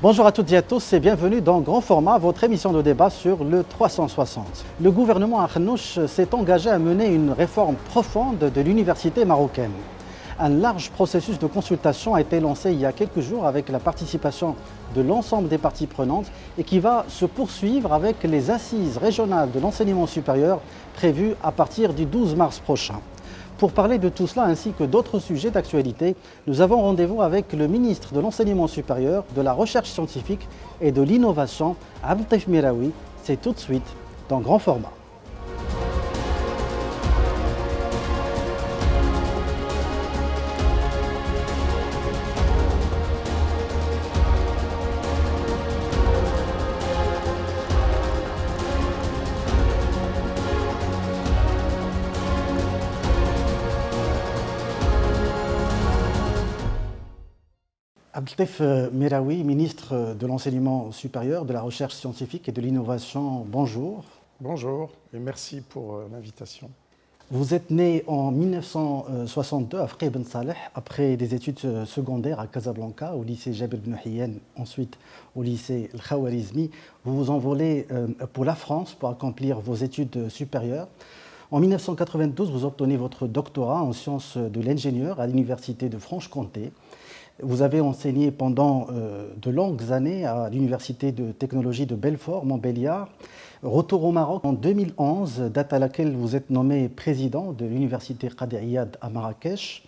Bonjour à toutes et à tous et bienvenue dans Grand Format, votre émission de débat sur le 360. Le gouvernement Arnouch s'est engagé à mener une réforme profonde de l'université marocaine. Un large processus de consultation a été lancé il y a quelques jours avec la participation de l'ensemble des parties prenantes et qui va se poursuivre avec les assises régionales de l'enseignement supérieur prévues à partir du 12 mars prochain. Pour parler de tout cela ainsi que d'autres sujets d'actualité, nous avons rendez-vous avec le ministre de l'Enseignement supérieur, de la Recherche scientifique et de l'Innovation, Abdeltaif Miraoui. C'est tout de suite dans Grand Format. Abdeltaif Miraoui, ministre de l'Enseignement supérieur, de la Recherche scientifique et de l'Innovation, bonjour. Bonjour et merci pour l'invitation. Vous êtes né en 1962 à Frey Ben Saleh, après des études secondaires à Casablanca, au lycée Jabir Ben Hiyen, ensuite au lycée El Khawarizmi. Vous vous envolez pour la France pour accomplir vos études supérieures. En 1992, vous obtenez votre doctorat en sciences de l'ingénieur à l'Université de Franche-Comté. Vous avez enseigné pendant de longues années à l'Université de technologie de Belfort, Montbéliard. Retour au Maroc en 2011, date à laquelle vous êtes nommé président de l'Université Qadi Iyad à Marrakech.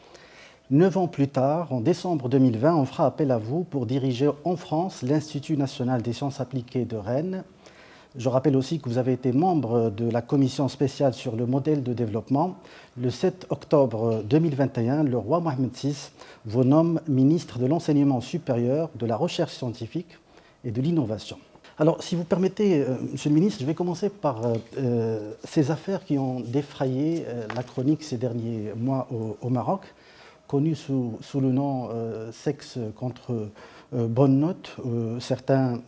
9 ans plus tard, en décembre 2020, on fera appel à vous pour diriger en France l'Institut national des sciences appliquées de Rennes. Je rappelle aussi que vous avez été membre de la commission spéciale sur le modèle de développement. Le 7 octobre 2021, le roi Mohamed VI vous nomme ministre de l'Enseignement supérieur, de la Recherche scientifique et de l'Innovation. Alors, si vous permettez, Monsieur le ministre, je vais commencer par ces affaires qui ont défrayé la chronique ces derniers mois au Maroc, connues sous le nom Sexe contre bonne note. Certains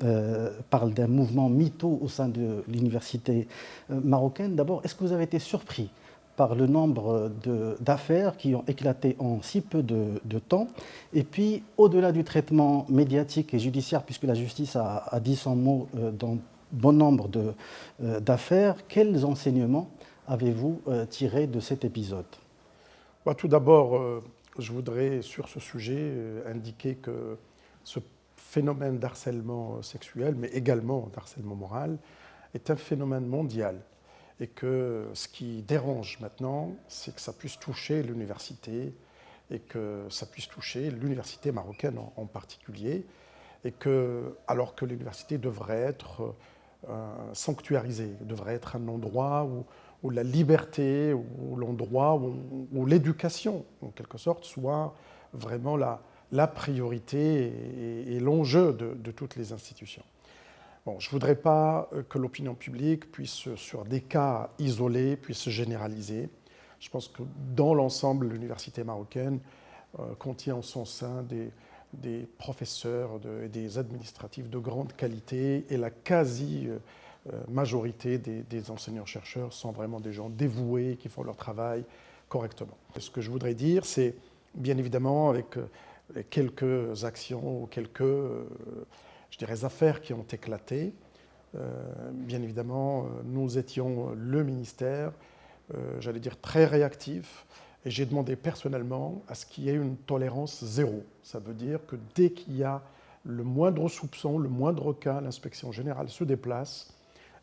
parlent d'un mouvement MeToo au sein de l'université marocaine. D'abord, est-ce que vous avez été surpris par le nombre d'affaires qui ont éclaté en si peu de temps? Et puis, au-delà du traitement médiatique et judiciaire, puisque la justice a dit son mot dans bon nombre d'affaires, quels enseignements avez-vous tirés de cet épisode? Tout d'abord, je voudrais sur ce sujet indiquer que ce phénomène d'harcèlement sexuel, mais également d'harcèlement moral, est un phénomène mondial. Et que ce qui dérange maintenant, c'est que ça puisse toucher l'université et que ça puisse toucher l'université marocaine en particulier. Et que, alors que l'université devrait être sanctuarisée, devrait être un endroit où la liberté, où l'endroit où l'éducation, en quelque sorte, soit vraiment la priorité et l'enjeu de toutes les institutions. Bon, je ne voudrais pas que l'opinion publique puisse, sur des cas isolés, puisse généraliser. Je pense que dans l'ensemble, l'université marocaine contient en son sein des professeurs et des administratifs de grande qualité et la quasi-majorité des enseignants-chercheurs sont vraiment des gens dévoués qui font leur travail correctement. Ce que je voudrais dire, c'est bien évidemment avec quelques actions ou quelques affaires qui ont éclaté. Bien évidemment, nous étions le ministère, j'allais dire très réactif, et j'ai demandé personnellement à ce qu'il y ait une tolérance zéro. Ça veut dire que dès qu'il y a le moindre soupçon, le moindre cas, l'inspection générale se déplace,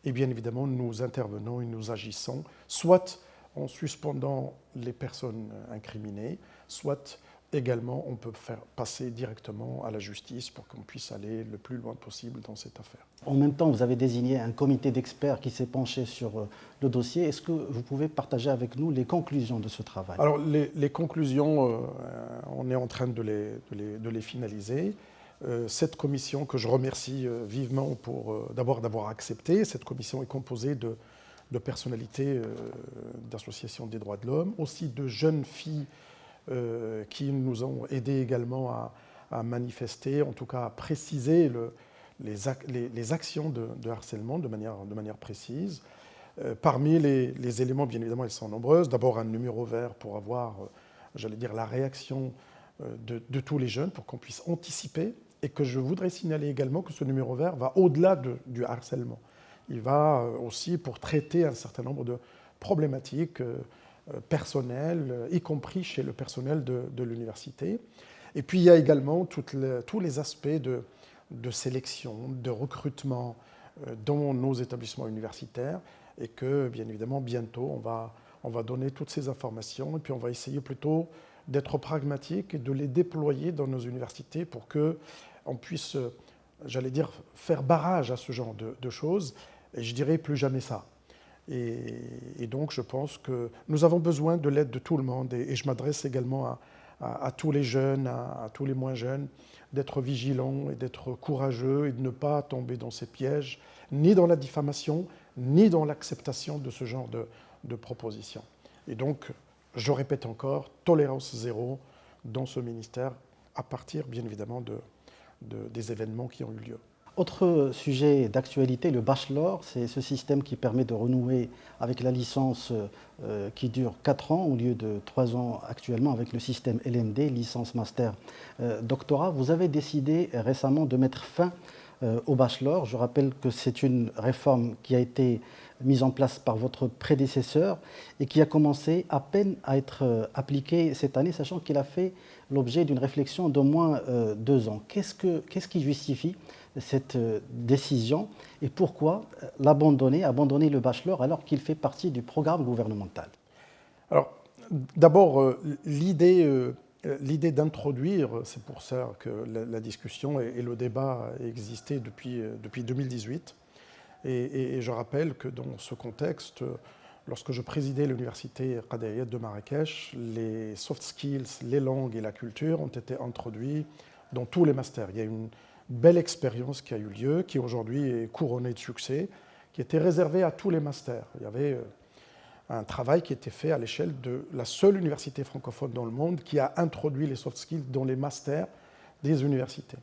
et bien évidemment, nous intervenons et nous agissons, soit en suspendant les personnes incriminées, soit également, on peut faire passer directement à la justice pour qu'on puisse aller le plus loin possible dans cette affaire. En même temps, vous avez désigné un comité d'experts qui s'est penché sur le dossier. Est-ce que vous pouvez partager avec nous les conclusions de ce travail? Alors, les conclusions, on est en train de les finaliser. Cette commission, que je remercie vivement pour d'abord d'avoir accepté, cette commission est composée de personnalités d'associations des droits de l'homme, aussi de jeunes filles qui nous ont aidés également à manifester, en tout cas à préciser les actions de harcèlement de manière précise. Parmi les éléments, bien évidemment, ils sont nombreuses. D'abord, un numéro vert pour avoir, j'allais dire, la réaction de tous les jeunes, pour qu'on puisse anticiper et que je voudrais signaler également que ce numéro vert va au-delà du harcèlement. Il va aussi pour traiter un certain nombre de problématiques personnelles, y compris chez le personnel de l'université. Et puis il y a également tous les aspects de sélection, de recrutement dans nos établissements universitaires, et que bien évidemment bientôt on va donner toutes ces informations, et puis on va essayer plutôt d'être pragmatique et de les déployer dans nos universités pour qu'on puisse, j'allais dire, faire barrage à ce genre de choses, et je dirais plus jamais ça. Et donc je pense que nous avons besoin de l'aide de tout le monde, et je m'adresse également à tous les jeunes, à tous les moins jeunes, d'être vigilants et d'être courageux et de ne pas tomber dans ces pièges, ni dans la diffamation, ni dans l'acceptation de ce genre de propositions. Et donc, je répète encore, tolérance zéro dans ce ministère, à partir bien évidemment des événements qui ont eu lieu. Autre sujet d'actualité, le bachelor, c'est ce système qui permet de renouer avec la licence qui dure 4 ans au lieu de 3 ans actuellement avec le système LMD, licence, master, doctorat. Vous avez décidé récemment de mettre fin au bachelor. Je rappelle que c'est une réforme qui a été mise en place par votre prédécesseur et qui a commencé à peine à être appliquée cette année, sachant qu'il a fait l'objet d'une réflexion d'au moins 2 ans. Qu'est-ce qui justifie cette décision et pourquoi abandonner le bachelor alors qu'il fait partie du programme gouvernemental? Alors, d'abord, l'idée d'introduire, c'est pour ça que la discussion et le débat existaient depuis 2018. Et je rappelle que dans ce contexte, lorsque je présidais l'université Qadariat de Marrakech, les soft skills, les langues et la culture ont été introduits dans tous les masters. Il y a une belle expérience qui a eu lieu, qui aujourd'hui est couronnée de succès, qui était réservée à tous les masters. Il y avait un travail qui était fait à l'échelle de la seule université francophone dans le monde qui a introduit les soft skills dans les masters des universités.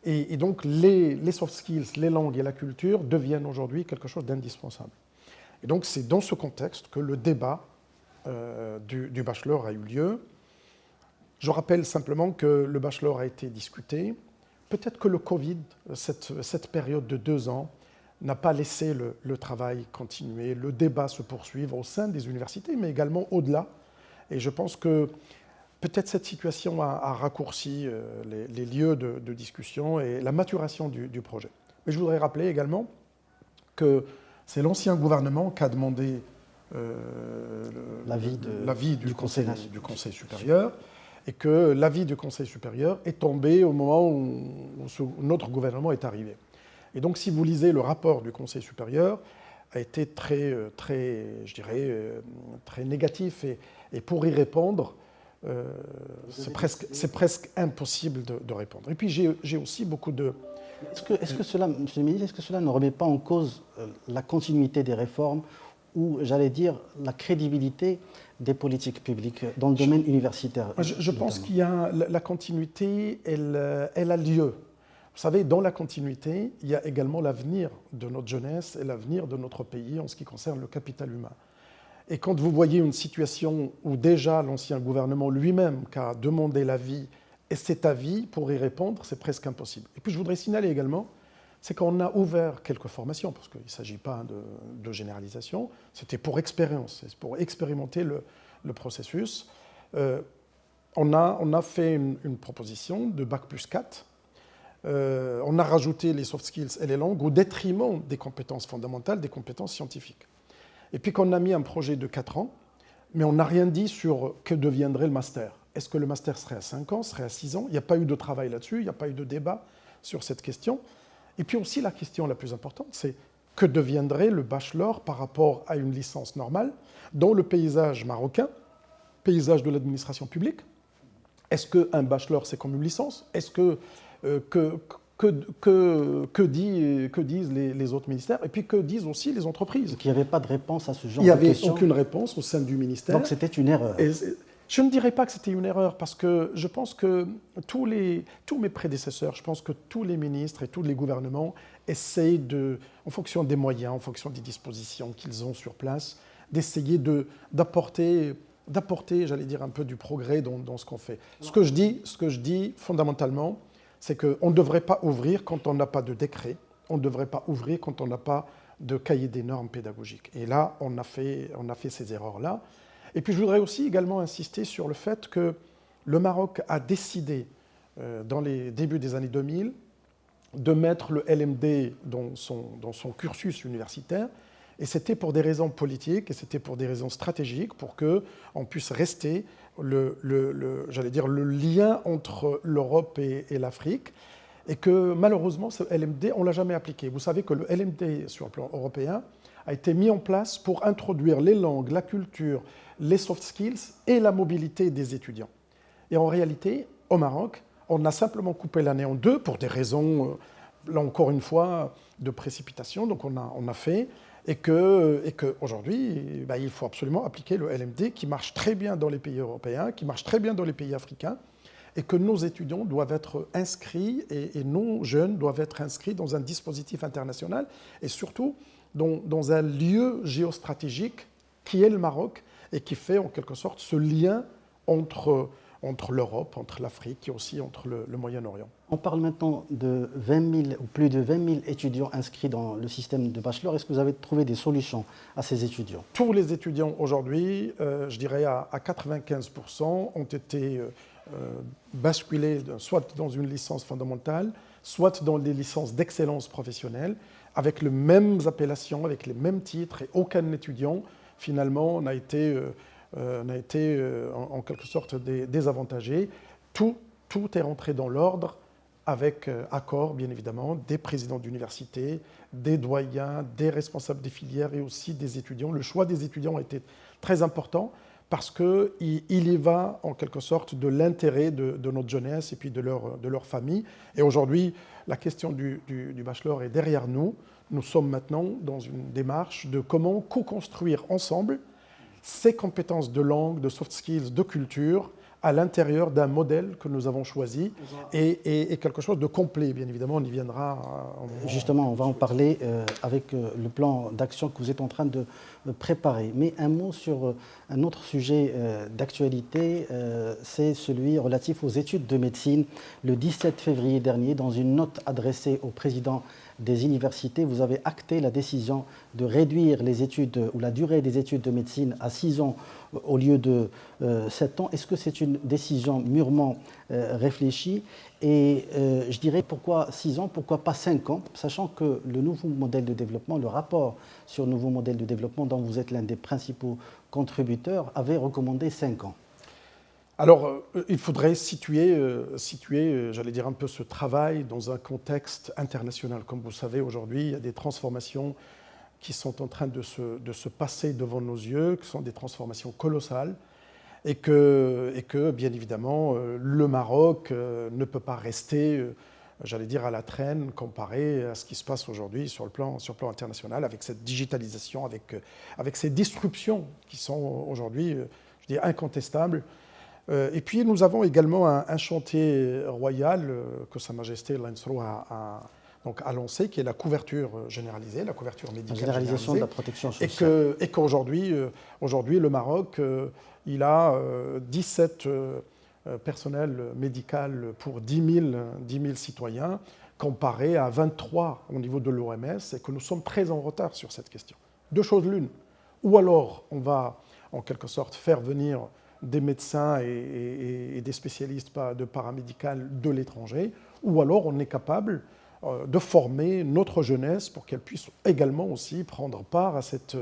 Et donc les soft skills, les langues et la culture deviennent aujourd'hui quelque chose d'indispensable. Et donc c'est dans ce contexte que le débat du bachelor a eu lieu. Je rappelle simplement que le bachelor a été discuté. Peut-être que le Covid, cette période de 2 ans, n'a pas laissé le travail continuer, le débat se poursuivre au sein des universités, mais également au-delà. Et je pense que peut-être cette situation a raccourci les lieux de discussion et la maturation du projet. Mais je voudrais rappeler également que c'est l'ancien gouvernement qui a demandé l'avis du Conseil supérieur, et que l'avis du Conseil supérieur est tombé au moment où notre gouvernement est arrivé. Et donc, si vous lisez le rapport du Conseil supérieur, a été très négatif. Et pour y répondre, c'est presque impossible de répondre. Et puis, j'ai aussi beaucoup de... Est-ce que cela, Monsieur le ministre, est-ce que cela ne remet pas en cause la continuité des réformes ou, j'allais dire, la crédibilité des politiques publiques dans le domaine universitaire? Je pense qu'il y a la continuité, elle a lieu. Vous savez, dans la continuité, il y a également l'avenir de notre jeunesse et l'avenir de notre pays en ce qui concerne le capital humain. Et quand vous voyez une situation où déjà l'ancien gouvernement lui-même qui a demandé l'avis et cet avis, pour y répondre, c'est presque impossible. Et puis je voudrais signaler également, c'est qu'on a ouvert quelques formations, parce qu'il ne s'agit pas de généralisation, c'était pour expérience, c'est pour expérimenter le processus. On a fait une proposition de Bac+4. On a rajouté les soft skills et les langues au détriment des compétences fondamentales, des compétences scientifiques. Et puis qu'on a mis un projet de 4 ans, mais on n'a rien dit sur que deviendrait le master. Est-ce que le master serait à 5 ans, serait à 6 ans? Il n'y a pas eu de travail là-dessus, il n'y a pas eu de débat sur cette question. Et puis aussi la question la plus importante, c'est que deviendrait le bachelor par rapport à une licence normale dans le paysage marocain, paysage de l'administration publique. Est-ce qu'un bachelor, c'est comme une licence? Est-ce que disent les autres ministères? Et puis que disent aussi les entreprises? Donc il n'y avait pas de réponse à ce genre de questions. Il n'y avait aucune réponse au sein du ministère. Donc c'était une erreur. Je ne dirais pas que c'était une erreur, parce que je pense que tous mes prédécesseurs, je pense que tous les ministres et tous les gouvernements essayent en fonction des moyens, en fonction des dispositions qu'ils ont sur place, d'essayer d'apporter, j'allais dire, un peu du progrès dans ce qu'on fait. Ce que je dis fondamentalement, c'est qu'on ne devrait pas ouvrir quand on n'a pas de décret, on ne devrait pas ouvrir quand on n'a pas de cahier des normes pédagogiques. Et là, on a fait ces erreurs-là. Et puis je voudrais aussi également insister sur le fait que le Maroc a décidé, dans les débuts des années 2000, de mettre le LMD dans son cursus universitaire. Et c'était pour des raisons politiques, et c'était pour des raisons stratégiques, pour qu'on puisse rester j'allais dire, le lien entre l'Europe et l'Afrique. Et que malheureusement, ce LMD, on ne l'a jamais appliqué. Vous savez que le LMD, sur le plan européen, a été mis en place pour introduire les langues, la culture, les soft skills et la mobilité des étudiants. Et en réalité, au Maroc, on a simplement coupé l'année en deux pour des raisons, là encore une fois, de précipitation. Donc on a fait, et qu'aujourd'hui, il faut absolument appliquer le LMD qui marche très bien dans les pays européens, qui marche très bien dans les pays africains, et que nos étudiants doivent être inscrits, et nos jeunes doivent être inscrits dans un dispositif international, et surtout dans un lieu géostratégique qui est le Maroc, et qui fait en quelque sorte ce lien entre l'Europe, entre l'Afrique et aussi entre le Moyen-Orient. On parle maintenant de 20 000 ou plus de 20 000 étudiants inscrits dans le système de bachelor. Est-ce que vous avez trouvé des solutions à ces étudiants? Tous les étudiants aujourd'hui, je dirais à 95%, ont été basculés soit dans une licence fondamentale, soit dans des licences d'excellence professionnelle, avec les mêmes appellations, avec les mêmes titres, et aucun étudiant, finalement, n'a été en quelque sorte désavantagé. Tout est rentré dans l'ordre, avec accord, bien évidemment, des présidents d'université, des doyens, des responsables des filières et aussi des étudiants. Le choix des étudiants a été très important parce qu'il y va, en quelque sorte, de l'intérêt de notre jeunesse et puis de leur famille. Et aujourd'hui, la question du bachelor est derrière nous. Nous sommes maintenant dans une démarche de comment co-construire ensemble ces compétences de langue, de soft skills, de culture, à l'intérieur d'un modèle que nous avons choisi et quelque chose de complet, bien évidemment, on y viendra. Justement, on va en parler avec le plan d'action que vous êtes en train de préparer. Mais un mot sur un autre sujet d'actualité, c'est celui relatif aux études de médecine. Le 17 février dernier, dans une note adressée au président des universités, vous avez acté la décision de réduire les études ou la durée des études de médecine à 6 ans au lieu de 7 ans. Est-ce que c'est une décision mûrement réfléchie? Et je dirais pourquoi 6 ans, pourquoi pas 5 ans, sachant que le nouveau modèle de développement, le rapport sur le nouveau modèle de développement dont vous êtes l'un des principaux contributeurs, avait recommandé 5 ans. Alors, il faudrait situer, j'allais dire, un peu ce travail dans un contexte international. Comme vous savez, aujourd'hui, il y a des transformations qui sont en train de se passer devant nos yeux, qui sont des transformations colossales, et que bien évidemment, le Maroc ne peut pas rester, j'allais dire, à la traîne comparé à ce qui se passe aujourd'hui sur le plan international, avec cette digitalisation, avec ces disruptions qui sont aujourd'hui, je dis, incontestables. Et puis nous avons également un chantier royal que Sa Majesté l'Ansro a lancé, qui est la couverture généralisée, la couverture médicale généralisation de la protection sociale. Et qu'aujourd'hui, le Maroc, il a 17 personnels médicaux pour 10 000 citoyens, comparé à 23 au niveau de l'OMS, et que nous sommes très en retard sur cette question. Deux choses l'une. Ou alors, on va en quelque sorte faire venir des médecins et des spécialistes de paramédical de l'étranger, ou alors on est capable de former notre jeunesse pour qu'elle puisse également aussi prendre part à cet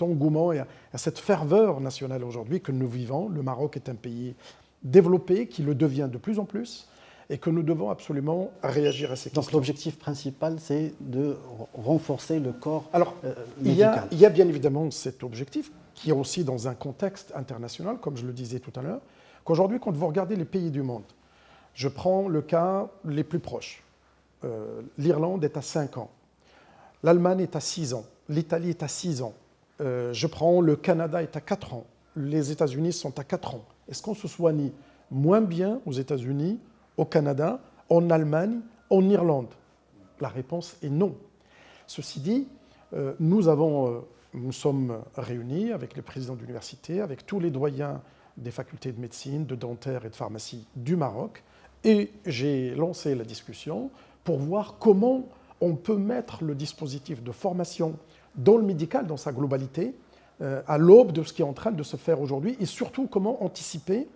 engouement et à cette ferveur nationale aujourd'hui que nous vivons. Le Maroc est un pays développé, qui le devient de plus en plus, et que nous devons absolument réagir à ces questions. Donc l'objectif principal, c'est de renforcer le corps médical. Il y a bien évidemment cet objectif, qui est aussi dans un contexte international, comme je le disais tout à l'heure, qu'aujourd'hui, quand vous regardez les pays du monde, je prends le cas les plus proches. L'Irlande est à 5 ans, l'Allemagne est à 6 ans, l'Italie est à 6 ans, je prends le Canada est à 4 ans, les États-Unis sont à 4 ans. Est-ce qu'on se soigne moins bien aux États-Unis, au Canada, en Allemagne, en Irlande? La réponse est non. Ceci dit, nous sommes réunis avec les présidents d'université, avec tous les doyens des facultés de médecine, de dentaire et de pharmacie du Maroc, Et j'ai lancé la discussion pour voir comment on peut mettre le dispositif de formation dans le médical, dans sa globalité, à l'aube de ce qui est en train de se faire aujourd'hui, et surtout comment anticiper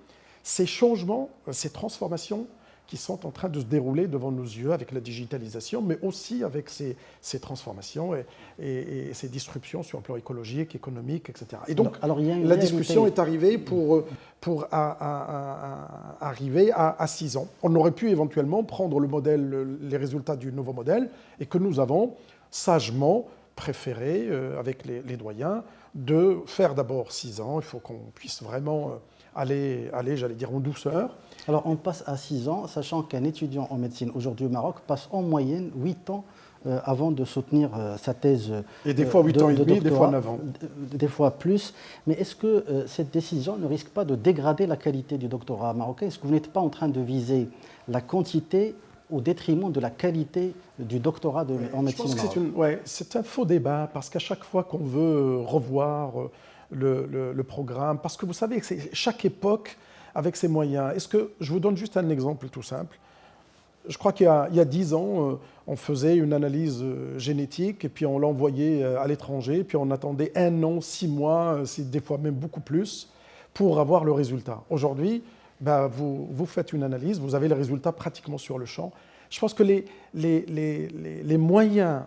ces changements, ces transformations qui sont en train de se dérouler devant nos yeux avec la digitalisation, mais aussi avec ces transformations et ces disruptions sur le plan écologique, économique, etc. Et donc, il y a la discussion est arrivée pour arriver à 6 ans. On aurait pu éventuellement prendre le modèle, les résultats du nouveau modèle, et que nous avons sagement préféré, avec les doyens, de faire d'abord 6 ans. Il faut qu'on puisse vraiment aller, j'allais dire, en douceur. Alors on passe à 6 ans, sachant qu'un étudiant en médecine aujourd'hui au Maroc passe en moyenne 8 ans avant de soutenir sa thèse. Et des fois 8 ans et demi, des fois 9 ans. Des fois plus. Mais est-ce que cette décision ne risque pas de dégrader la qualité du doctorat marocain? Est-ce que vous n'êtes pas en train de viser la quantité au détriment de la qualité du doctorat en médecine au Maroc? C'est un faux débat, parce qu'à chaque fois qu'on veut revoir le programme, parce que vous savez que c'est chaque époque avec ses moyens. Je vous donne juste un exemple tout simple. Je crois qu'il y a 10 ans, on faisait une analyse génétique et puis on l'envoyait à l'étranger, puis on attendait 1 an, 6 mois, des fois même beaucoup plus, pour avoir le résultat. Aujourd'hui, vous faites une analyse, vous avez le résultat pratiquement sur le champ. Je pense que les moyens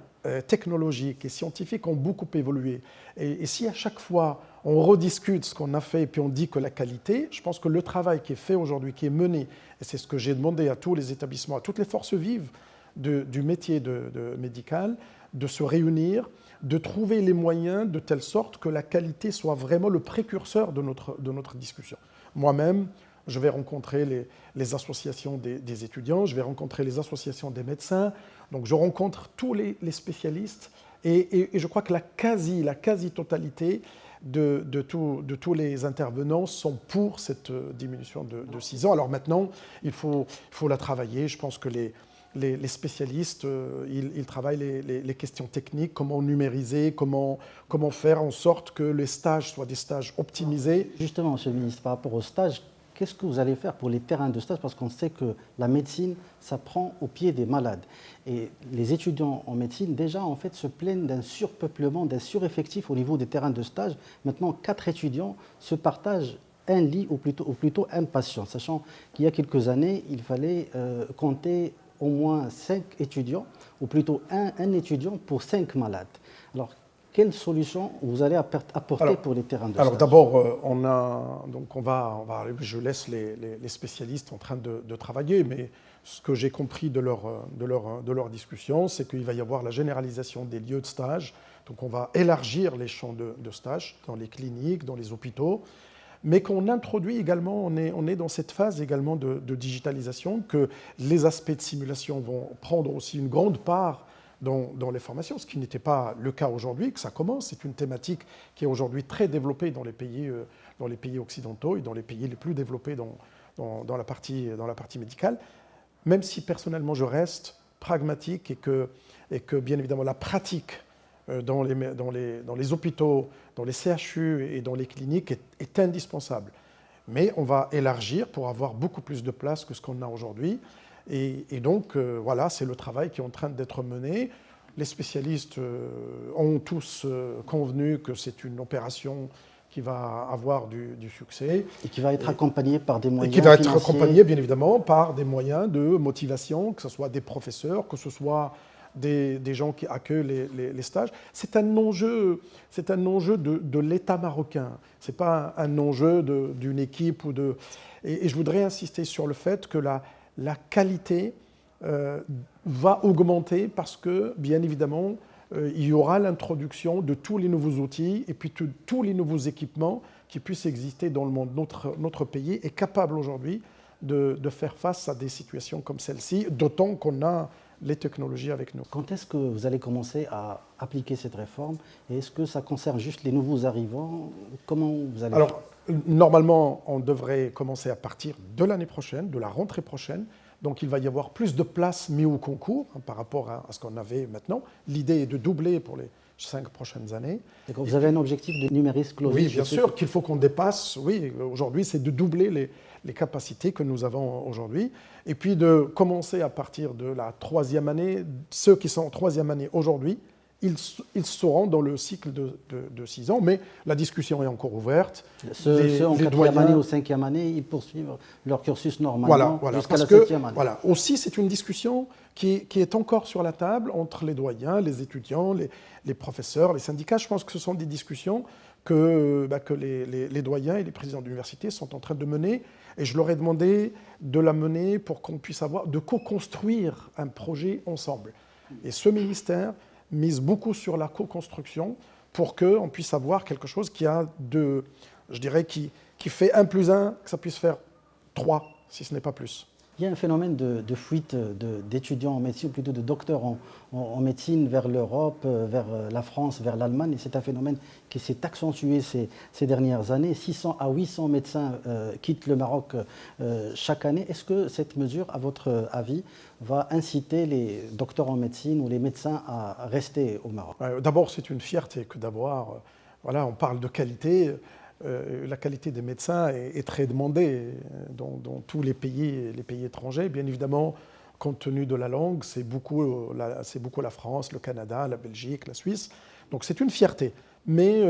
technologiques et scientifiques ont beaucoup évolué. Et si à chaque fois on rediscute ce qu'on a fait et puis on dit que la qualité, je pense que le travail qui est fait aujourd'hui, qui est mené, et c'est ce que j'ai demandé à tous les établissements, à toutes les forces vives du métier de médical, de se réunir, de trouver les moyens de telle sorte que la qualité soit vraiment le précurseur de notre discussion. Moi-même, je vais rencontrer les associations des étudiants, je vais rencontrer les associations des médecins, donc je rencontre tous les spécialistes et je crois que la quasi-totalité de tous les intervenants sont pour cette diminution de 6 ans. Alors maintenant, il faut la travailler. Je pense que les spécialistes, ils travaillent les questions techniques, comment numériser, comment faire en sorte que les stages soient des stages optimisés. Justement, Monsieur le ministre, par rapport aux stages, qu'est-ce que vous allez faire pour les terrains de stage? Parce qu'on sait que la médecine, ça prend au pied des malades. Et les étudiants en médecine, déjà, en fait, se plaignent d'un surpeuplement, d'un sureffectif au niveau des terrains de stage. Maintenant, 4 étudiants se partagent un lit ou plutôt un patient, sachant qu'il y a quelques années, il fallait compter au moins 5 étudiants, ou plutôt un étudiant pour 5 malades. Alors, quelle solution vous allez apporter pour les terrains de stage? Alors d'abord, je laisse les spécialistes en train de travailler, mais ce que j'ai compris de leur discussion, c'est qu'il va y avoir la généralisation des lieux de stage. Donc on va élargir les champs de stage dans les cliniques, dans les hôpitaux, mais qu'on introduit également, on est dans cette phase également de digitalisation, que les aspects de simulation vont prendre aussi une grande part dans les formations, ce qui n'était pas le cas aujourd'hui, que ça commence. C'est une thématique qui est aujourd'hui très développée dans les pays occidentaux et dans les pays les plus développés dans la partie médicale, même si personnellement je reste pragmatique et que bien évidemment la pratique dans les hôpitaux, dans les CHU et dans les cliniques est indispensable. Mais on va élargir pour avoir beaucoup plus de place que ce qu'on a aujourd'hui. Et donc, voilà, c'est le travail qui est en train d'être mené. Les spécialistes ont tous convenu que c'est une opération qui va avoir du succès. Et qui va être accompagnée par des moyens financiers. Et qui va financiers. être accompagnée, bien évidemment, par des moyens de motivation, que ce soit des professeurs, que ce soit des gens qui accueillent les stages. C'est un enjeu de l'État marocain. Ce n'est pas un enjeu d'une équipe. Et je voudrais insister sur le fait que la qualité va augmenter parce que, bien évidemment, il y aura l'introduction de tous les nouveaux outils et puis tous les nouveaux équipements qui puissent exister dans le monde. Notre pays est capable aujourd'hui de faire face à des situations comme celle-ci, d'autant qu'on a les technologies avec nous. Quand est-ce que vous allez commencer à appliquer cette réforme? Et est-ce que ça concerne juste les nouveaux arrivants? Comment vous allez faire? Normalement, on devrait commencer à partir de l'année prochaine, de la rentrée prochaine. Donc il va y avoir plus de places mises au concours par rapport à ce qu'on avait maintenant. L'idée est de doubler pour 5 prochaines années. Vous avez un objectif de numéris clausus? Oui, bien sûr, qu'il faut qu'on dépasse. Oui, aujourd'hui, c'est de doubler les capacités que nous avons aujourd'hui. Et puis de commencer à partir de la 3e année. Ceux qui sont en 3e année aujourd'hui, ils seront dans le cycle de 6 ans, mais la discussion est encore ouverte. Ceux en 4e année ou 5e année, ils poursuivent leur cursus normalement jusqu'à la 7e année. Voilà. Aussi, c'est une discussion qui est encore sur la table entre les doyens, les étudiants, les professeurs, les syndicats. Je pense que ce sont des discussions que les doyens et les présidents d'université sont en train de mener. Et je leur ai demandé de la mener pour qu'on puisse de co-construire un projet ensemble. Et ce ministère mise beaucoup sur la co-construction pour qu'on puisse avoir quelque chose qui fait 1 plus 1, que ça puisse faire 3, si ce n'est pas plus. Il y a un phénomène de fuite d'étudiants en médecine, ou plutôt de docteurs en médecine vers l'Europe, vers la France, vers l'Allemagne. Et c'est un phénomène qui s'est accentué ces dernières années. 600 à 800 médecins quittent le Maroc chaque année. Est-ce que cette mesure, à votre avis, va inciter les docteurs en médecine ou les médecins à rester au Maroc? D'abord, c'est une fierté que d'avoir... on parle de qualité. La qualité des médecins est très demandée dans tous les pays étrangers. Bien évidemment, compte tenu de la langue, c'est beaucoup la France, le Canada, la Belgique, la Suisse. Donc c'est une fierté. Mais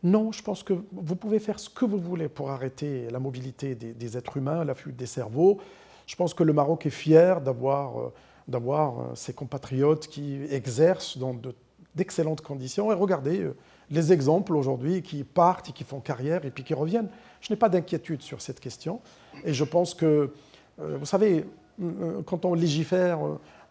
non, je pense que vous pouvez faire ce que vous voulez pour arrêter la mobilité des êtres humains, la fuite des cerveaux. Je pense que le Maroc est fier d'avoir ses compatriotes qui exercent dans d'excellentes conditions. Et regardez les exemples aujourd'hui qui partent et qui font carrière et puis qui reviennent. Je n'ai pas d'inquiétude sur cette question. Et je pense que, vous savez, quand on légifère,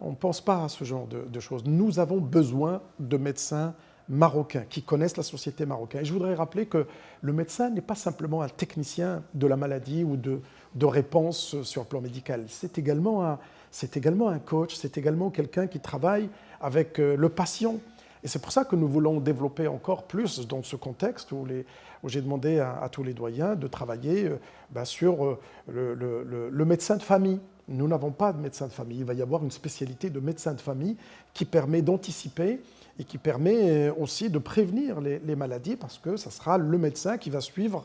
on ne pense pas à ce genre de choses. Nous avons besoin de médecins marocains qui connaissent la société marocaine. Et je voudrais rappeler que le médecin n'est pas simplement un technicien de la maladie ou de réponse sur le plan médical. C'est également un coach, c'est également quelqu'un qui travaille avec le patient. Et c'est pour ça que nous voulons développer encore plus dans ce contexte où j'ai demandé à tous les doyens de travailler sur le médecin de famille. Nous n'avons pas de médecin de famille. Il va y avoir une spécialité de médecin de famille qui permet d'anticiper et qui permet aussi de prévenir les maladies parce que ça sera le médecin qui va suivre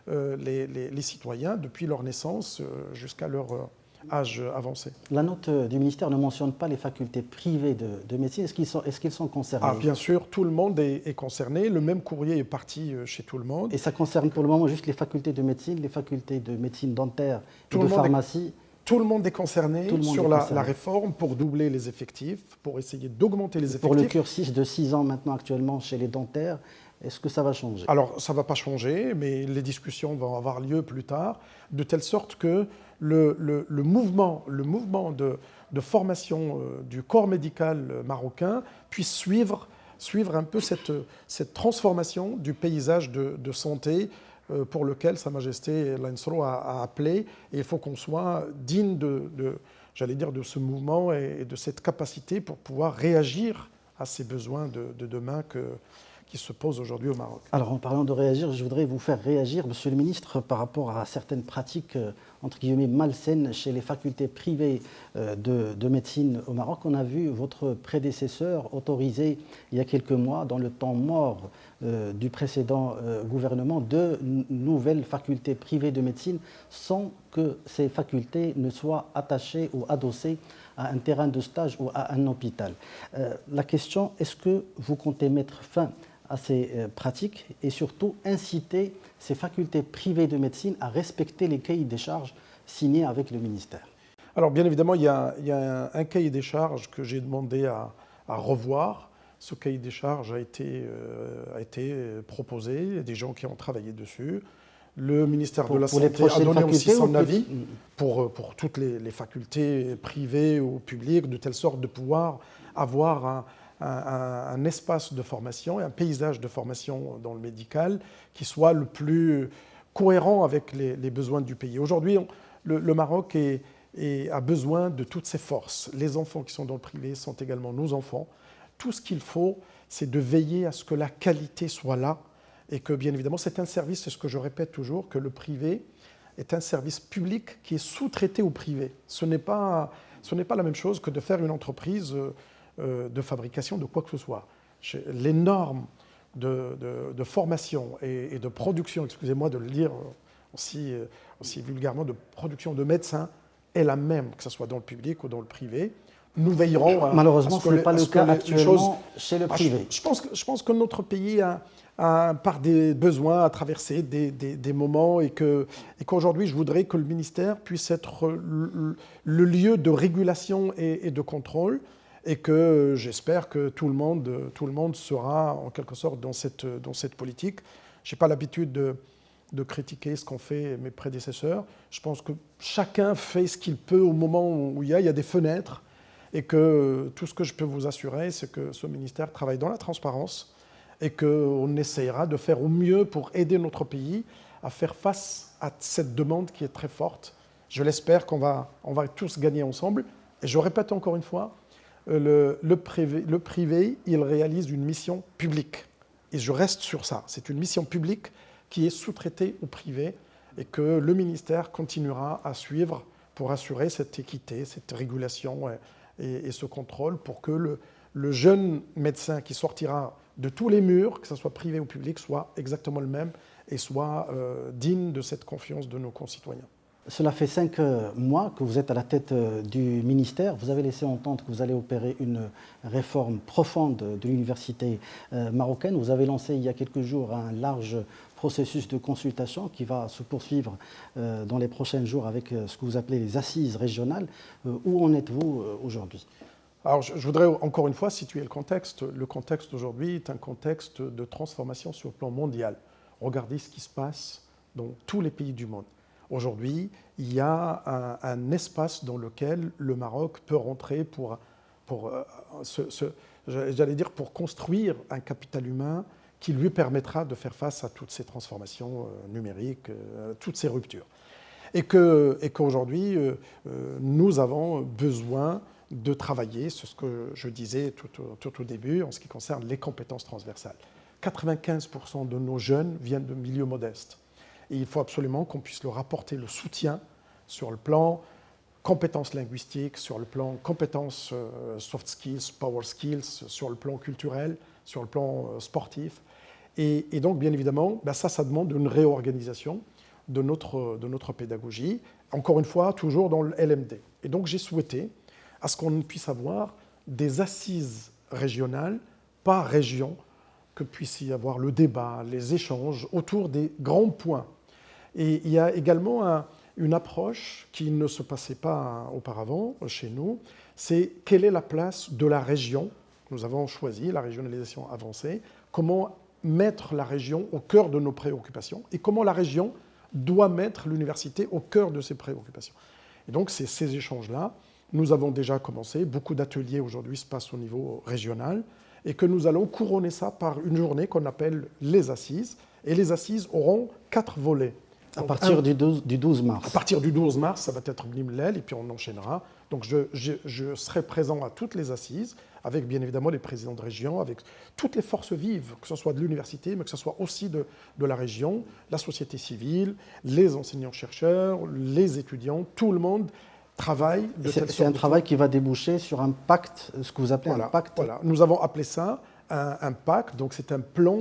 les citoyens depuis leur naissance jusqu'à leur âge avancé. La note du ministère ne mentionne pas les facultés privées de médecine. Est-ce qu'ils sont concernés? Bien sûr, tout le monde est concerné. Le même courrier est parti chez tout le monde. Et ça concerne pour le moment juste les facultés de médecine, les facultés de médecine dentaire et de pharmacie? Tout le monde est concerné sur la réforme pour doubler les effectifs, pour essayer d'augmenter les effectifs. Pour le cursus de 6 ans maintenant actuellement chez les dentaires, est-ce que ça va changer? Alors, ça ne va pas changer, mais les discussions vont avoir lieu plus tard, de telle sorte que le mouvement de formation du corps médical marocain puisse suivre un peu cette transformation du paysage de santé pour lequel Sa Majesté l'Ansro a appelé. Et il faut qu'on soit digne de ce mouvement et de cette capacité pour pouvoir réagir à ces besoins de demain qui se posent aujourd'hui au Maroc. Alors, en parlant de réagir, je voudrais vous faire réagir, Monsieur le Ministre, par rapport à certaines pratiques, entre guillemets, malsaines chez les facultés privées de médecine au Maroc. On a vu votre prédécesseur autoriser, il y a quelques mois, dans le temps mort du précédent gouvernement, 2 nouvelles facultés privées de médecine sans que ces facultés ne soient attachées ou adossées à un terrain de stage ou à un hôpital. La question, est-ce que vous comptez mettre fin à ces pratiques et surtout inciter ces facultés privées de médecine à respecter les cahiers des charges signés avec le ministère? Alors bien évidemment, il y a un cahier des charges que j'ai demandé à revoir. Ce cahier des charges a été proposé, il y a des gens qui ont travaillé dessus. Le ministère de la Santé a donné aussi son avis pour toutes les facultés privées ou publiques, de telle sorte de pouvoir avoir un espace de formation et un paysage de formation dans le médical qui soit le plus cohérent avec les besoins du pays. Aujourd'hui, le Maroc a besoin de toutes ses forces. Les enfants qui sont dans le privé sont également nos enfants. Tout ce qu'il faut, c'est de veiller à ce que la qualité soit là et que, bien évidemment, c'est un service, c'est ce que je répète toujours, que le privé est un service public qui est sous-traité au privé. Ce n'est pas la même chose que de faire une entreprise de fabrication de quoi que ce soit. les normes de formation et de production, excusez-moi de le dire aussi vulgairement, de production de médecins est la même, que ce soit dans le public ou dans le privé. Nous veillerons à... Malheureusement, ce n'est pas le cas actuellement chez le privé. Je pense que notre pays par des besoins à traverser des moments et qu'aujourd'hui, je voudrais que le ministère puisse être le lieu de régulation et de contrôle et que j'espère que tout le monde sera en quelque sorte dans cette politique. Je n'ai pas l'habitude de critiquer ce qu'ont fait mes prédécesseurs. Je pense que chacun fait ce qu'il peut au moment où il y a des fenêtres et que tout ce que je peux vous assurer, c'est que ce ministère travaille dans la transparence et qu'on essaiera de faire au mieux pour aider notre pays à faire face à cette demande qui est très forte. Je l'espère qu'on va tous gagner ensemble. Et je répète encore une fois, le privé, il réalise une mission publique. Et je reste sur ça. C'est une mission publique qui est sous-traitée au privé et que le ministère continuera à suivre pour assurer cette équité, cette régulation et ce contrôle pour que le jeune médecin qui sortira de tous les murs, que ce soit privé ou public, soit exactement le même et soit digne de cette confiance de nos concitoyens. Cela fait 5 mois que vous êtes à la tête du ministère. Vous avez laissé entendre que vous allez opérer une réforme profonde de l'université marocaine. Vous avez lancé il y a quelques jours un large processus de consultation qui va se poursuivre dans les prochains jours avec ce que vous appelez les assises régionales. Où en êtes-vous aujourd'hui ? Alors, je voudrais encore une fois situer le contexte. Le contexte aujourd'hui est un contexte de transformation sur le plan mondial. Regardez ce qui se passe dans tous les pays du monde. Aujourd'hui, il y a un espace dans lequel le Maroc peut rentrer pour construire un capital humain qui lui permettra de faire face à toutes ces transformations numériques, toutes ces ruptures. Et qu'aujourd'hui, nous avons besoin de travailler, c'est ce que je disais tout au début, en ce qui concerne les compétences transversales. 95% de nos jeunes viennent de milieux modestes. Et il faut absolument qu'on puisse leur apporter le soutien sur le plan compétences linguistiques, sur le plan compétences soft skills, power skills, sur le plan culturel, sur le plan sportif. Et donc, bien évidemment, ça demande une réorganisation de notre pédagogie, encore une fois, toujours dans le LMD. Et donc, j'ai souhaité à ce qu'on puisse avoir des assises régionales par région, que puisse y avoir le débat, les échanges autour des grands points. Et il y a également une approche qui ne se passait pas auparavant chez nous, c'est quelle est la place de la région. Nous avons choisi la régionalisation avancée, comment mettre la région au cœur de nos préoccupations et comment la région doit mettre l'université au cœur de ses préoccupations. Et donc, c'est ces échanges-là. Nous avons déjà commencé, beaucoup d'ateliers aujourd'hui se passent au niveau régional et que nous allons couronner ça par une journée qu'on appelle les assises. Et les assises auront 4 volets. À partir du 12 mars. À partir du 12 mars, ça va être Bnimlel et puis on enchaînera. Donc je serai présent à toutes les assises, avec bien évidemment les présidents de région, avec toutes les forces vives, que ce soit de l'université, mais que ce soit aussi de la région, la société civile, les enseignants-chercheurs, les étudiants, tout le monde travaille de telle sorte. C'est un travail qui va déboucher sur un pacte, ce que vous appelez un pacte. Voilà, nous avons appelé ça un pacte, donc c'est un plan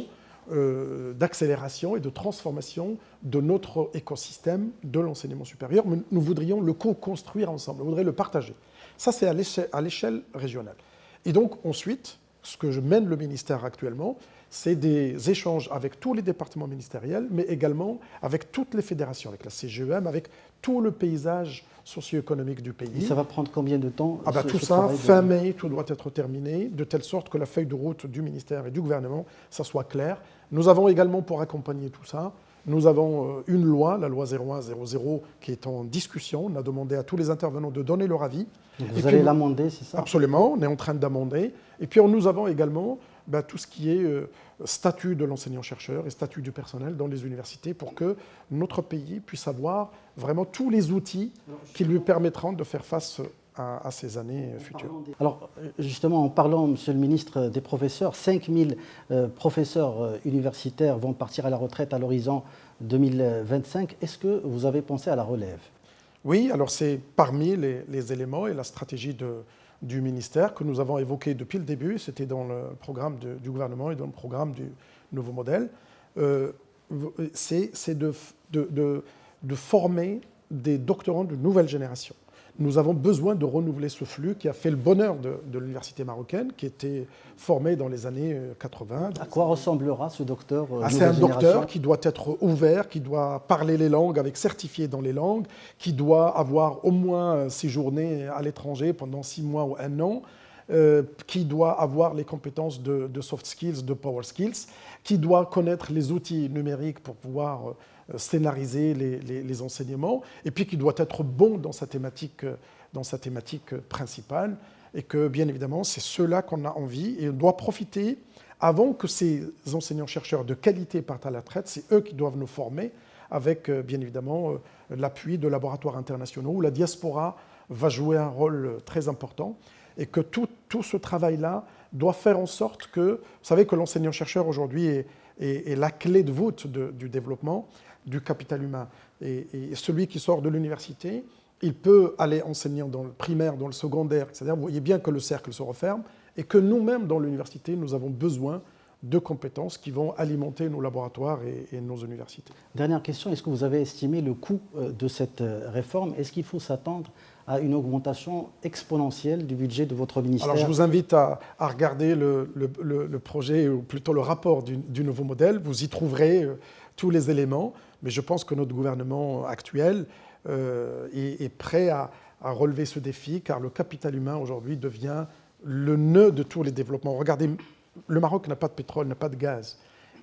d'accélération et de transformation de notre écosystème de l'enseignement supérieur. Mais nous voudrions le co-construire ensemble, nous voudrions le partager. Ça, c'est à l'échelle régionale. Et donc, ensuite, ce que je mène le ministère actuellement, c'est des échanges avec tous les départements ministériels, mais également avec toutes les fédérations, avec la CGEM, avec tout le paysage socio-économique du pays. Et ça va prendre combien de temps tout ça, fin mai, tout doit être terminé, de telle sorte que la feuille de route du ministère et du gouvernement, ça soit clair. Nous avons également, pour accompagner tout ça, nous avons une loi, la loi 0100, qui est en discussion. On a demandé à tous les intervenants de donner leur avis. Donc vous allez l'amender, c'est ça ? Absolument, on est en train d'amender. Et puis nous avons également tout ce qui est statut de l'enseignant-chercheur et statut du personnel dans les universités pour que notre pays puisse avoir vraiment tous les outils qui lui permettront de faire face à ces années futures. Alors justement, en parlant, Monsieur le ministre, des professeurs, 5000 professeurs universitaires vont partir à la retraite à l'horizon 2025. Est-ce que vous avez pensé à la relève ? Oui, alors c'est parmi les éléments et la stratégie du ministère que nous avons évoqué depuis le début, c'était dans le programme du gouvernement et dans le programme du nouveau modèle, c'est de former des doctorants de nouvelle génération. Nous avons besoin de renouveler ce flux qui a fait le bonheur de l'université marocaine, qui était formé dans les années 80. À quoi ressemblera ce docteur C'est un docteur qui doit être ouvert, qui doit parler les langues, avec certifié dans les langues, qui doit avoir au moins séjourné à l'étranger pendant 6 mois ou 1 an, qui doit avoir les compétences de soft skills, de power skills, qui doit connaître les outils numériques pour pouvoir scénariser les enseignements, et puis qui doit être bon dans sa thématique principale, et que bien évidemment c'est ceux-là qu'on a envie, et on doit profiter, avant que ces enseignants-chercheurs de qualité partent à la retraite, c'est eux qui doivent nous former, avec bien évidemment l'appui de laboratoires internationaux, où la diaspora va jouer un rôle très important, et que tout ce travail-là doit faire en sorte que, vous savez que l'enseignant-chercheur aujourd'hui est la clé de voûte du développement du capital humain. Et celui qui sort de l'université, il peut aller enseigner dans le primaire, dans le secondaire, c'est-à-dire vous voyez bien que le cercle se referme et que nous-mêmes, dans l'université, nous avons besoin de compétences qui vont alimenter nos laboratoires et nos universités. Dernière question, est-ce que vous avez estimé le coût de cette réforme? Est-ce qu'il faut s'attendre à une augmentation exponentielle du budget de votre ministère? Alors je vous invite à regarder le projet, ou plutôt le rapport du nouveau modèle. Vous y trouverez tous les éléments, mais je pense que notre gouvernement actuel est prêt à relever ce défi, car le capital humain aujourd'hui devient le nœud de tous les développements. Regardez, le Maroc n'a pas de pétrole, n'a pas de gaz,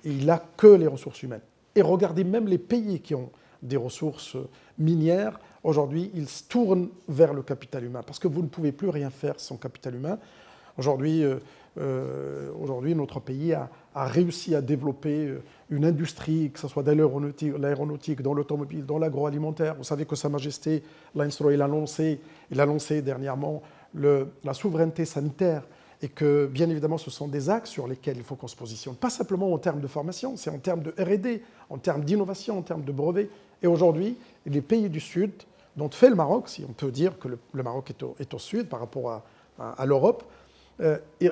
et il n'a que les ressources humaines. Et regardez même les pays qui ont des ressources minières, aujourd'hui, ils se tournent vers le capital humain, parce que vous ne pouvez plus rien faire sans capital humain. Aujourd'hui, notre pays a réussi à développer une industrie, que ce soit dans l'aéronautique, dans l'automobile, dans l'agroalimentaire. Vous savez que Sa Majesté, il a lancé dernièrement la souveraineté sanitaire, et que, bien évidemment, ce sont des axes sur lesquels il faut qu'on se positionne. Pas simplement en termes de formation, c'est en termes de R&D, en termes d'innovation, en termes de brevets. Et aujourd'hui, les pays du Sud, dont fait le Maroc, si on peut dire que le Maroc est au Sud par rapport à l'Europe,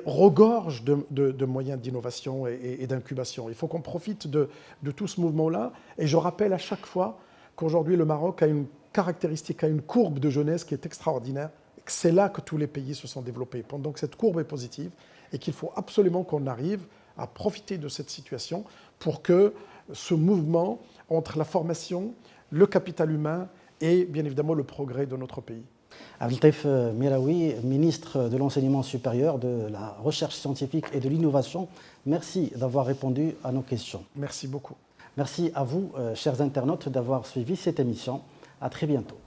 regorge de moyens d'innovation et d'incubation. Il faut qu'on profite de tout ce mouvement-là. Et je rappelle à chaque fois qu'aujourd'hui, le Maroc a une caractéristique, a une courbe de jeunesse qui est extraordinaire. C'est là que tous les pays se sont développés. Donc cette courbe est positive et qu'il faut absolument qu'on arrive à profiter de cette situation pour que ce mouvement entre la formation, le capital humain et bien évidemment le progrès de notre pays. Abdeltaïf Miraoui, ministre de l'Enseignement supérieur, de la Recherche scientifique et de l'Innovation, merci d'avoir répondu à nos questions. Merci beaucoup. Merci à vous, chers internautes, d'avoir suivi cette émission. À très bientôt.